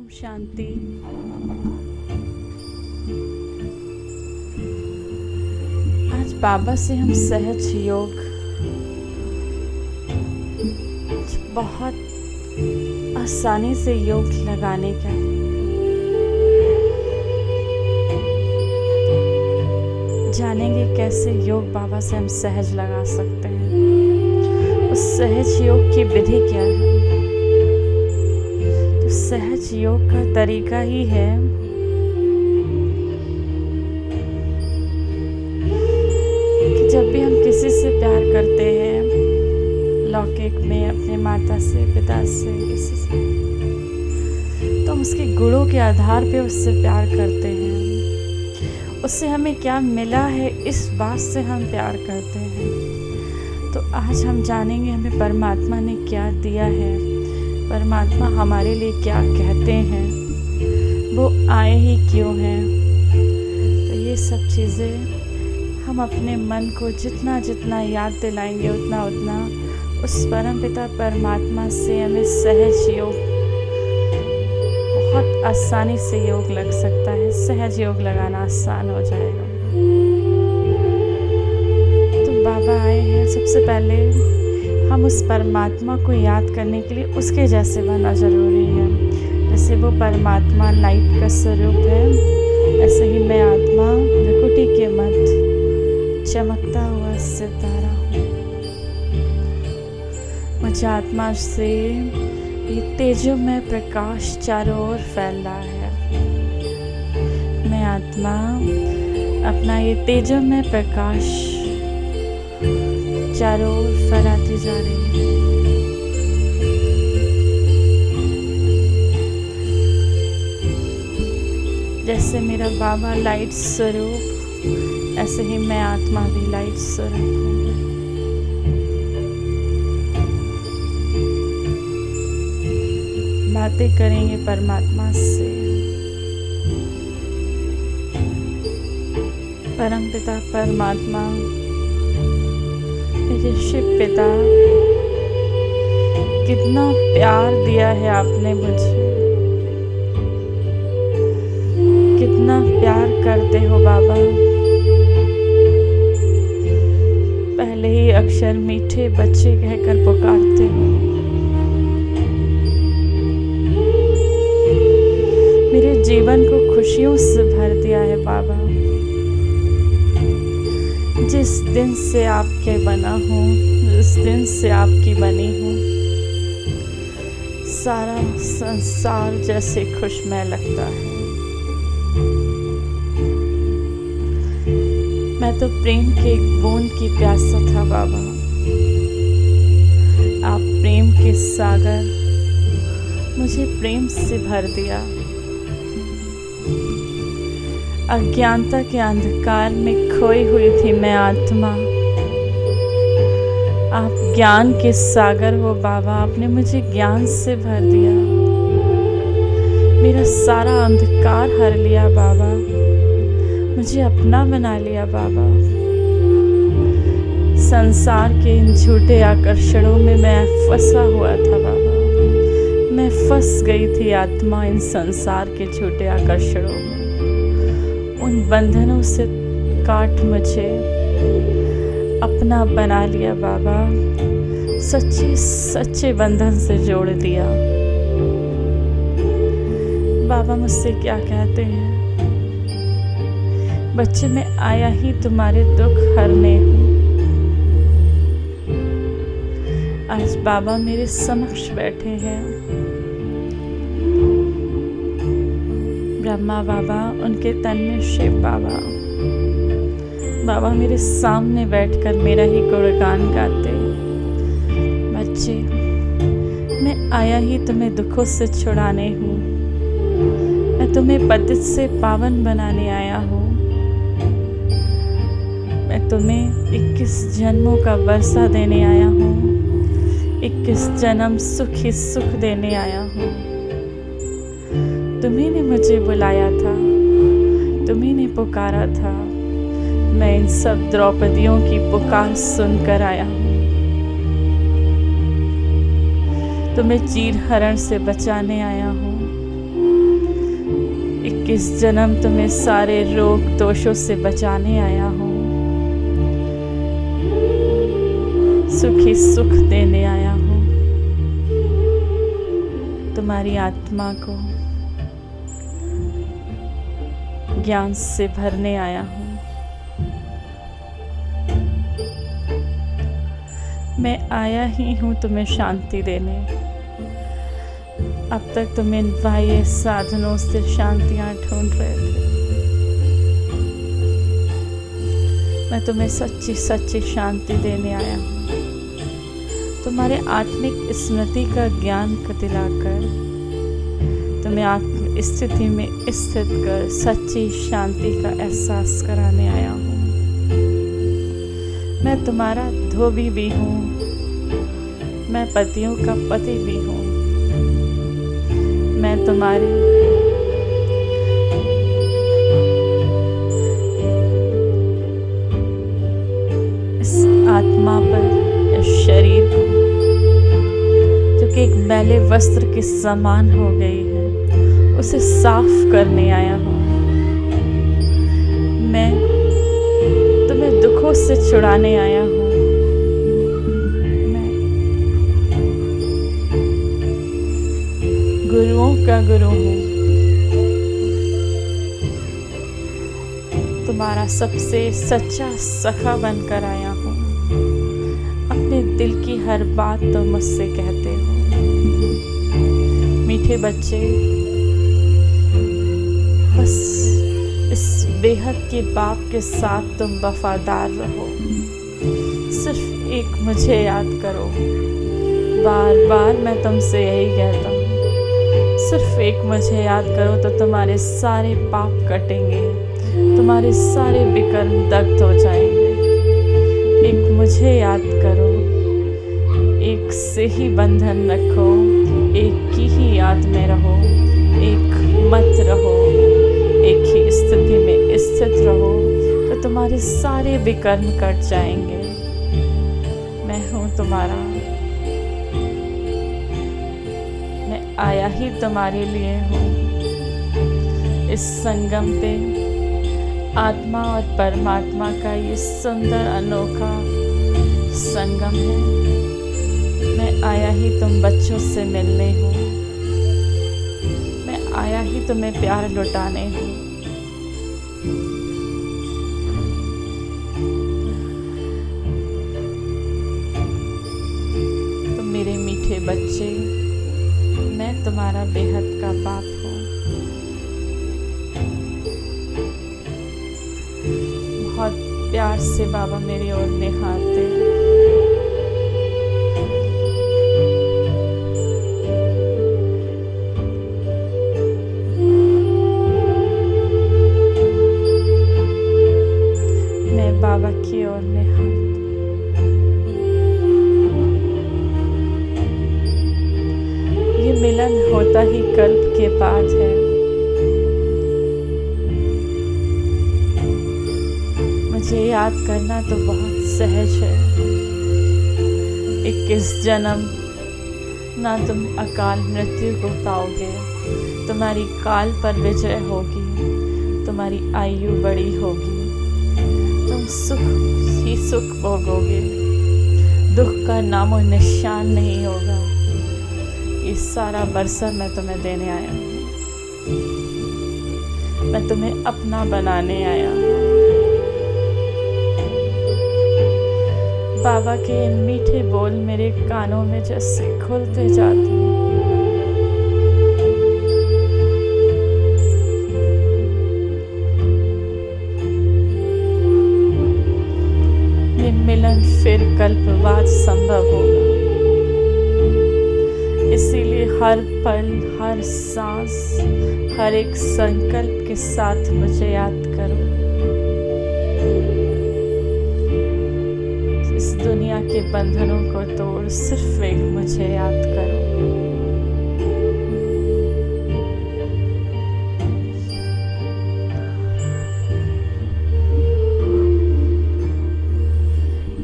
ओम शांति। आज बाबा से हम सहज योग बहुत आसानी से योग लगाने का जानेंगे। कैसे योग बाबा से हम सहज लगा सकते हैं, उस सहज योग की विधि क्या है। तो सहज योग का तरीका ही है कि जब भी हम किसी से प्यार करते हैं, लौकिक में अपने माता से, पिता से, किसी से, तो हम उसके गुणों के आधार पे उससे प्यार करते हैं। उससे हमें क्या मिला है, इस बात से हम प्यार करते हैं। तो आज हम जानेंगे हमें परमात्मा ने क्या दिया है, परमात्मा हमारे लिए क्या कहते हैं, वो आए ही क्यों हैं। तो ये सब चीज़ें हम अपने मन को जितना जितना याद दिलाएंगे, उतना उतना उस परमपिता परमात्मा से हमें सहज योग, बहुत आसानी से योग लग सकता है। सहज योग लगाना आसान हो जाएगा। तो बाबा आए हैं, सबसे पहले हम उस परमात्मा को याद करने के लिए उसके जैसे बनना ज़रूरी है। जैसे वो परमात्मा लाइट का स्वरूप है, ऐसे ही मैं आत्मा प्रकृति के मध्य चमकता हुआ सितारा हूँ। मुझे आत्मा से ये तेजोमय प्रकाश चारों ओर फैल रहा है। मैं आत्मा अपना ये तेजोमय प्रकाश चारों ओर फैलाती जा रही है। जैसे मेरा बाबा लाइट स्वरूप, ऐसे ही मैं आत्मा भी लाइट स्वरूप हूँ। बातें करेंगे परमात्मा से। परमपिता परमात्मा, मेरे शिव पिता, कितना प्यार दिया है आपने मुझे, कितना प्यार करते हो बाबा। पहले ही अक्षर मीठे बच्चे कहकर पुकारते हो। मेरे जीवन को खुशियों से भर दिया है बाबा। जिस दिन से आपके बना हूँ, जिस दिन से आपकी बनी हूँ, सारा संसार जैसे खुशमय लगता है। मैं तो प्रेम के एक बूंद की प्यासा था बाबा। आप प्रेम के सागर, मुझे प्रेम से भर दिया। अज्ञानता के अंधकार में खोई हुई थी मैं आत्मा। आप ज्ञान के सागर हो बाबा, आपने मुझे ज्ञान से भर दिया। मेरा सारा अंधकार हर लिया बाबा, मुझे अपना बना लिया बाबा। संसार के इन झूठे आकर्षणों में मैं फंसा हुआ था बाबा। मैं फंस गई थी आत्मा इन संसार के झूठे आकर्षणों में। उन बंधनों से काट मुझे अपना बना लिया बाबा। सच्चे सच्चे बंधन से जोड़ दिया बाबा। मुझसे क्या कहते हैं, बच्चे मैं आया ही तुम्हारे दुख हरने हूँ। आज बाबा मेरे समक्ष बैठे हैं। ब्रह्मा बाबा, उनके तन में शिव बाबा, बाबा मेरे सामने बैठकर मेरा ही गुणगान गाते। बच्चे मैं आया ही तुम्हें दुखों से छुड़ाने हूँ। मैं तुम्हें पतित से पावन बनाने आया हूँ। मैं तुम्हें 21 जन्मों का वर्षा देने आया हूँ। 21 जन्म सुख ही सुख देने आया हूँ। तुम्ही ने मुझे बुलाया था, तुम्ही ने पुकारा था। मैं इन सब द्रौपदियों की पुकार सुनकर आया हूँ। तुम्हें चीर हरण से बचाने आया हूँ। इस जन्म तुम्हें सारे रोग दोषों से बचाने आया हूँ, सुखी सुख देने आया हूँ। तुम्हारी आत्मा को ज्ञान से भरने आया हूँ। मैं आया ही हूँ तुम्हें शांति देने। अब तक तुम इन बाह्य साधनों से शांतियाँ ढूंढ रहे थे। मैं तुम्हें सच्ची सच्ची शांति देने आया हूँ। तुम्हारे आत्मिक स्मृति का ज्ञान दिलाकर तुम्हें आत्म स्थिति में स्थित कर सच्ची शांति का एहसास कराने आया हूँ। मैं तुम्हारा धोबी भी हूँ, मैं पतियों का पति भी हूँ। मैं तुम्हारी इस आत्मा पर, इस शरीर को जो कि एक मैले वस्त्र के समान हो गई है, उसे साफ करने आया हूँ। मैं तुम्हें दुखों से छुड़ाने आया हूँ। मैं गुरुओं का गुरु हूँ, तुम्हारा सबसे सच्चा सखा बनकर आया हूँ। अपने दिल की हर बात तो मुझसे कहते हो। मीठे बच्चे, बस इस बेहद के बाप के साथ तुम वफादार रहो। सिर्फ एक मुझे याद करो। बार बार मैं तुमसे यही कहता हूँ, सिर्फ एक मुझे याद करो तो तुम्हारे सारे पाप कटेंगे, तुम्हारे सारे विकर्म दग्ध हो जाएंगे। एक मुझे याद करो, एक से ही बंधन रखो, एक की ही याद में रहो, एक मत रहो, एक ही स्थिति में स्थित रहो तो तुम्हारे सारे विकर्म कट जाएंगे। मैं हूँ तुम्हारा, मैं आया ही तुम्हारे लिए हूँ। इस संगम पे आत्मा और परमात्मा का ये सुंदर अनोखा संगम है। मैं आया ही तुम बच्चों से मिलने हूँ। मैं आया ही तुम्हें प्यार लुटाने हूँ। तुम मेरे मीठे बच्चे, मैं तुम्हारा बेहद का बाप हूँ। बहुत प्यार से बाबा मेरी ओर निहारते। मैं बाबा की ओर निहारती। ये मिलन होता ही कल्प के बाद है। मुझे याद करना तो बहुत सहज है। 21 जन्म ना तुम अकाल मृत्यु को पाओगे, तुम्हारी काल पर विजय होगी, तुम्हारी आयु बड़ी होगी, तुम सुख ही सुख भोगोगे, दुख का नामो निशान नहीं होगा। ये सारा बरसा मैं तुम्हें देने आया हूँ। मैं तुम्हें अपना बनाने आया हूँ। बाबा के इन मीठे बोल मेरे कानों में जैसे खुलते जाते हैं। ये मिलन फिर कल्पवाद संभव होगा। इसीलिए हर पल, हर सांस, हर एक संकल्प के साथ मुझे याद करो। इस दुनिया के बंधनों को तोड़ सिर्फ एक मुझे याद करो।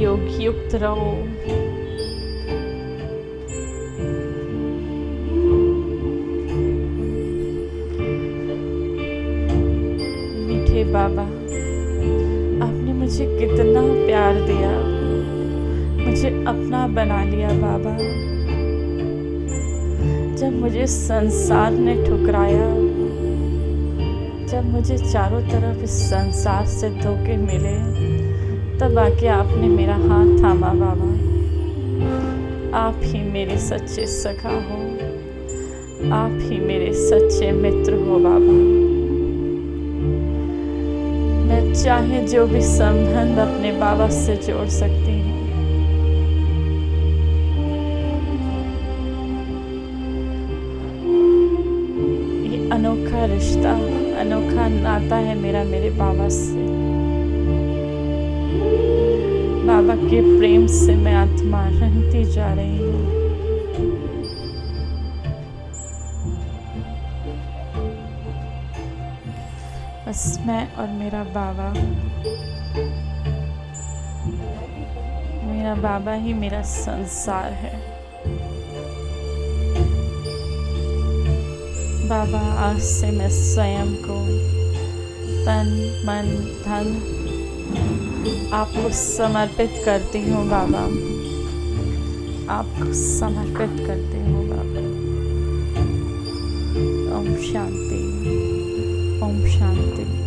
योग युक्त रहो। बाबा, आपने मुझे कितना प्यार दिया, मुझे अपना बना लिया बाबा। जब मुझे संसार ने ठुकराया, जब मुझे चारों तरफ इस संसार से धोखे मिले, तब आके आपने मेरा हाथ थामा बाबा। आप ही मेरे सच्चे सखा हो, आप ही मेरे सच्चे मित्र हो बाबा। मैं चाहे जो भी संबंध अपने बाबा से जोड़ सकती हूँ, ये अनोखा रिश्ता, अनोखा नाता है मेरा मेरे बाबा से। बाबा के प्रेम से मैं आत्मा रंगती जा रही हूँ। बस मैं और मेरा बाबा ही मेरा संसार है। बाबा, आज से मैं स्वयं को तन मन धन आपको समर्पित करती हूँ बाबा, आपको समर्पित करती हूँ बाबा। ओम शांति, ओम शांति।